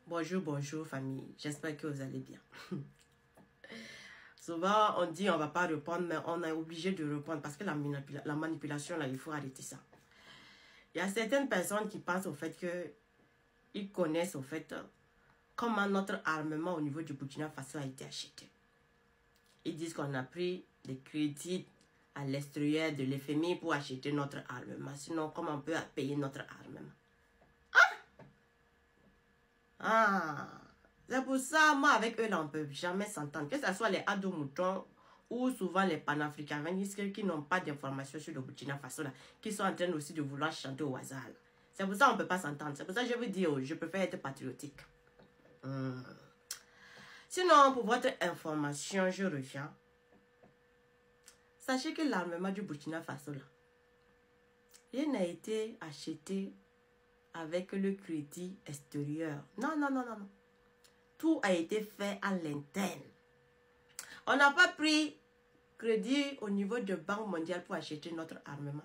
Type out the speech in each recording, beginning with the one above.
Bonjour, bonjour famille. J'espère que vous allez bien. Souvent, on dit on va pas répondre, mais on est obligé de répondre parce que la manipulation, là, il faut arrêter ça. Il y a certaines personnes qui pensent au fait que ils connaissent au fait comment notre armement au niveau du Burkina Faso a été acheté. Ils disent qu'on a pris des crédits à l'extérieur de l'FMI pour acheter notre armement. Sinon, comment on peut payer notre armement? C'est pour ça, moi, avec eux, là, on ne peut jamais s'entendre. Que ce soit les Ado-Moutons ou souvent les panafricanistes qui n'ont pas d'informations sur le Burkina Faso, là, qui sont en train aussi de vouloir chanter au hasard. C'est pour ça qu'on ne peut pas s'entendre. C'est pour ça que je vous dis, je préfère être patriotique. Sinon, pour votre information, je reviens. Sachez que l'armement du Burkina Faso, là, il n'a été acheté avec le crédit extérieur. Non, non, non, non, non. Tout a été fait à l'interne. On n'a pas pris crédit au niveau de Banque mondiale pour acheter notre armement.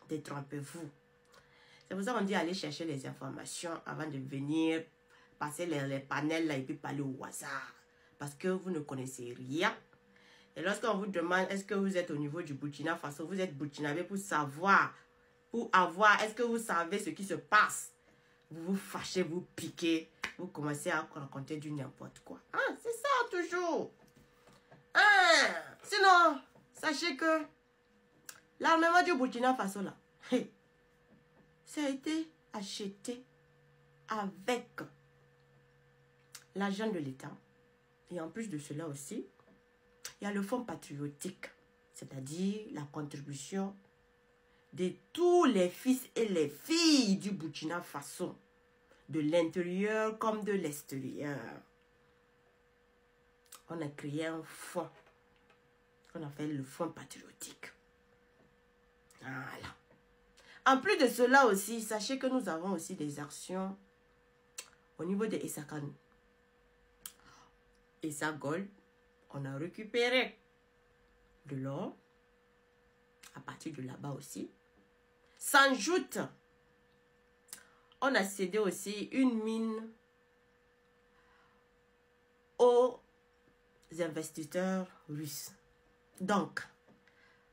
Détrompez-vous. C'est pour ça qu'on dit aller chercher les informations avant de venir passer les panels là et puis parler au hasard. Parce que vous ne connaissez rien. Et lorsqu'on vous demande est-ce que vous êtes au niveau du Burkina Faso, vous êtes burkinabé pour savoir, est-ce que vous savez ce qui se passe? Vous vous fâchez, vous piquez, vous commencez à raconter du n'importe quoi. C'est ça toujours. Sinon, sachez que l'armement du Burkina Faso là, ça a été acheté avec l'argent de l'État. Et en plus de cela aussi, il y a le fonds patriotique, c'est-à-dire la contribution de tous les fils et les filles du Burkina Faso, de l'intérieur comme de l'extérieur. On a créé un fonds qu'on appelle le fonds patriotique. Voilà. En plus de cela aussi, sachez que nous avons aussi des actions au niveau de Essakane. Essa Gold, on a récupéré de l'or à partir de là-bas aussi. S'ajoute, on a cédé aussi une mine aux investisseurs russes. Donc,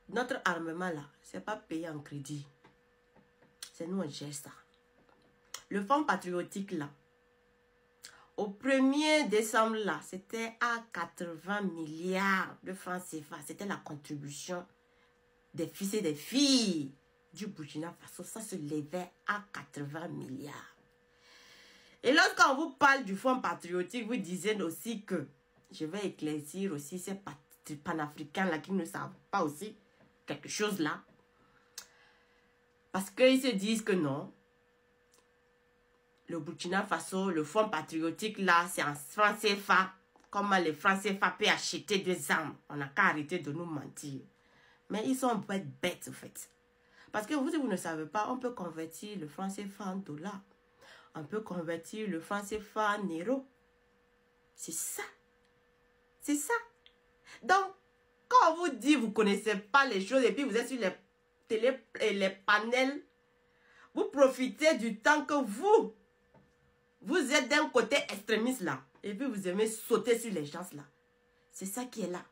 notre armement là, c'est pas payé en crédit. C'est nous, on gère ça. Le fonds patriotique là, au 1er décembre là, c'était à 80 milliards de francs CFA. C'était la contribution des fils et des filles du Burkina Faso. Ça se levait à 80 milliards. Et lorsqu'on vous parle du fonds patriotique, vous disiez aussi que, je vais éclaircir aussi ces panafricains là qui ne savent pas aussi quelque chose là. Parce qu'ils se disent que non. Le Burkina Faso, le fonds patriotique là, c'est en francs CFA. Comment les francs CFA peuvent acheter des armes. On n'a qu'à arrêter de nous mentir. Mais ils sont un peu bêtes en fait. Parce que vous ne savez pas, on peut convertir le franc CFA en dollars. On peut convertir le franc CFA en euros. C'est ça. C'est ça. Donc, quand on vous dit vous ne connaissez pas les choses et puis vous êtes sur les télé et les panels, vous profitez du temps que vous êtes d'un côté extrémiste là. Et puis vous aimez sauter sur les gens là. C'est ça qui est là.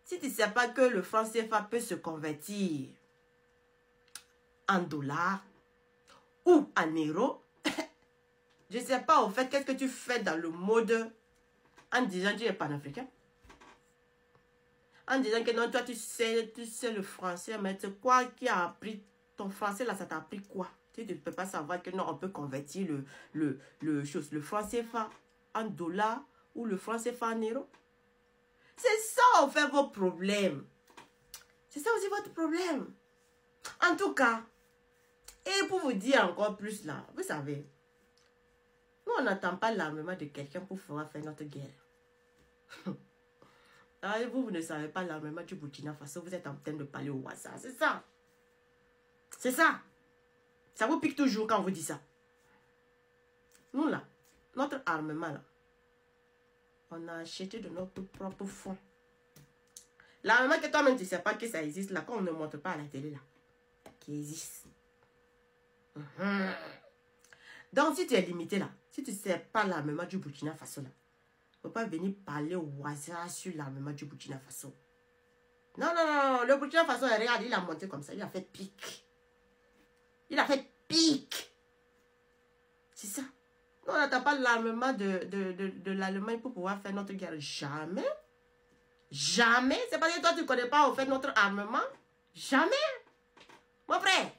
Si tu ne sais pas que le franc CFA peut se convertir en dollars ou en euros, je ne sais pas au fait qu'est-ce que tu fais dans le mode en disant que tu es panafricain. En disant que non, toi tu sais le français, mais c'est quoi qui a appris ton français là, ça t'a appris quoi? Tu ne peux pas savoir que non, on peut convertir le franc CFA en dollars ou le franc CFA en euros. C'est ça, en fait, vos problèmes. C'est ça aussi votre problème. En tout cas, et pour vous dire encore plus là, vous savez, nous, on n'attend pas l'armement de quelqu'un pour pouvoir faire notre guerre. Alors, vous ne savez pas l'armement du Burkina Faso, vous êtes en train de parler au hasard. C'est ça. C'est ça. Ça vous pique toujours quand on vous dit ça. Nous là, notre armement là, on a acheté de notre propre fonds. L'armement que toi-même tu ne sais pas que ça existe là, quand on ne montre pas à la télé là, qui existe. Donc, si tu es limité là, si tu ne sais pas l'armement du Burkina Faso là, il ne faut pas venir parler au hasard sur l'armement du Burkina Faso. Non, non, non, le Burkina Faso, regarde, il a monté comme ça, il a fait pique. Il a fait pique. C'est ça. Nous, on n'attend pas l'armement de l'Allemagne pour pouvoir faire notre guerre. Jamais. Jamais. C'est parce que toi, tu ne connais pas, au fait, notre armement. Jamais. Mon frère,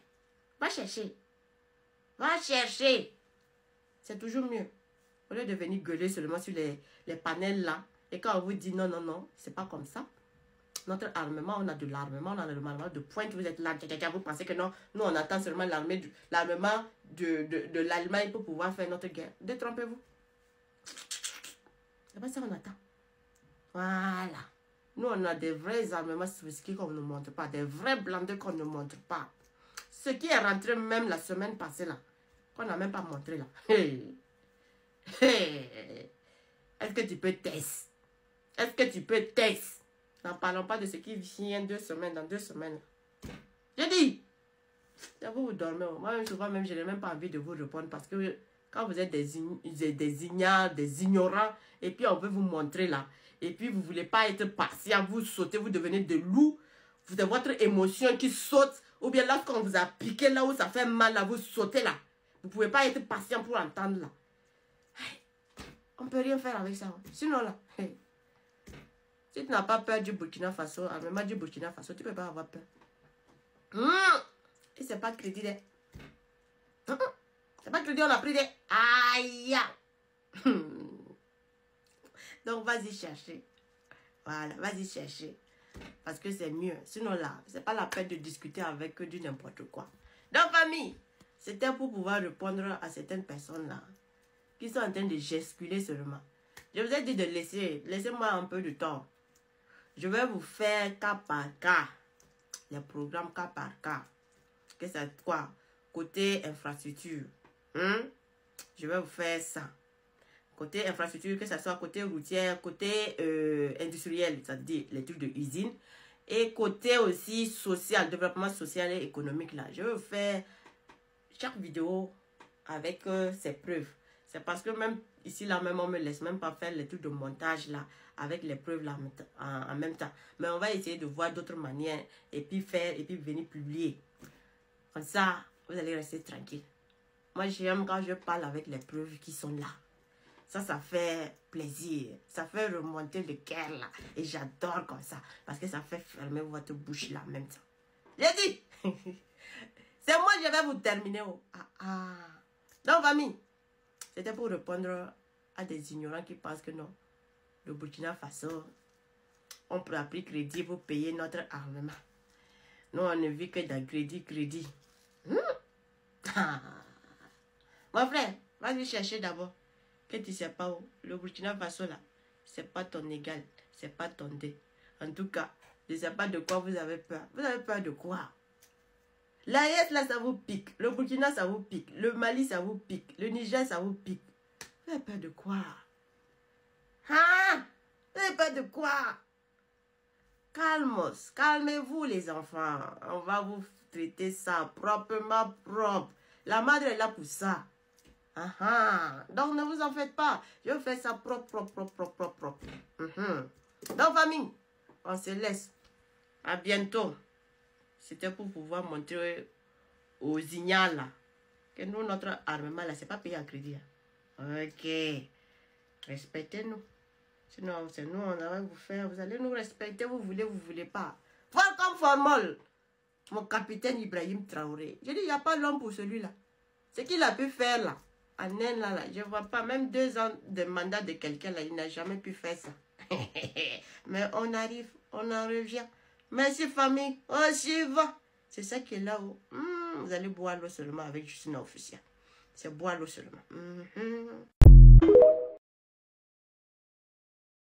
va chercher. Va chercher. C'est toujours mieux. Au lieu de venir gueuler seulement sur les panels là. Et quand on vous dit non, non, non, c'est pas comme ça. Notre armement, on a de l'armement, on a de l'armement de pointe. Vous êtes là, vous pensez que non, nous on attend seulement l'armement de l'Allemagne pour pouvoir faire notre guerre. Détrompez-vous. C'est pas ça qu'on attend. Voilà. Nous on a des vrais armements sophistiqués qu'on ne montre pas, des vrais blindés qu'on ne montre pas. Ce qui est rentré même la semaine passée là, qu'on n'a même pas montré là. Hey. Hey. Est-ce que tu peux tester? Est-ce que tu peux tester? N'en parlons pas de ce qui vient dans 2 semaines. J'ai dit, vous dormez. Moi, souvent même, je n'ai même pas envie de vous répondre parce que quand vous êtes des ignares, des ignorants, et puis on veut vous montrer là, et puis vous ne voulez pas être patient, vous sautez, vous devenez de loup, vous avez votre émotion qui saute, ou bien lorsqu'on vous a piqué là où ça fait mal, là, vous sautez là. Vous ne pouvez pas être patient pour entendre là. On ne peut rien faire avec ça. Sinon là, si tu n'as pas peur du Burkina Faso, même du Burkina Faso, tu ne peux pas avoir peur. Et c'est pas crédit. C'est pas crédit, on a pris des... Aïe. Donc, vas-y chercher. Voilà, vas-y chercher. Parce que c'est mieux. Sinon là, c'est pas la peine de discuter avec eux du n'importe quoi. Donc, famille, c'était pour pouvoir répondre à certaines personnes là qui sont en train de gesticuler seulement. Je vous ai dit de laissez-moi un peu de temps. Je vais vous faire cas par cas. Les programmes cas par cas. Que c'est quoi? Côté infrastructure. Je vais vous faire ça. Côté infrastructure, que ce soit côté routière, côté industriel, c'est-à-dire les trucs de usine. Et côté aussi social, développement social et économique là. Je vais vous faire chaque vidéo avec ses preuves. C'est parce que même ici là, même on me laisse même pas faire les trucs de montage là, avec les preuves là en même temps. Mais on va essayer de voir d'autres manières et puis faire et puis venir publier. Comme ça, vous allez rester tranquille. Moi, j'aime quand je parle avec les preuves qui sont là. Ça fait plaisir. Ça fait remonter le cœur là. Et j'adore comme ça. Parce que ça fait fermer votre bouche là en même temps. J'ai dit. C'est moi, je vais vous terminer. Donc, famille. C'était pour répondre à des ignorants qui pensent que non. Le Burkina Faso, on peut appeler crédit pour payer notre armement. Nous, on ne vit que dans crédit. Mon frère, vas-y chercher d'abord. Que tu ne sais pas où. Le Burkina Faso, là, c'est pas ton égal. C'est pas ton dé. En tout cas, je ne sais pas de quoi vous avez peur. Vous avez peur de quoi? L'AES, là, ça vous pique. Le Burkina, ça vous pique. Le Mali, ça vous pique. Le Niger, ça vous pique. Vous avez peur de quoi? Vous avez peur de quoi? Calmos. Calmez-vous, les enfants. On va vous traiter ça proprement propre. La madre est là pour ça. Donc, ne vous en faites pas. Je vais faire ça propre. Donc, famille, on se laisse. À bientôt. C'était pour pouvoir montrer aux ignares là que nous, notre armement là, c'est pas payé en crédit. Ok. Respectez-nous. Sinon, c'est nous, on va vous faire. Vous allez nous respecter, vous voulez pas. Fort comme formol. Mon capitaine Ibrahim Traoré. Je dis, il n'y a pas l'homme pour celui-là. Ce qu'il a pu faire là, en Inde là, je ne vois pas. Même 2 ans de mandat de quelqu'un là, il n'a jamais pu faire ça. Mais on arrive, on en revient. Merci famille, on s'y va. C'est ça qui est là-haut. Vous allez boire l'eau seulement avec Justina officielle. C'est boire l'eau seulement.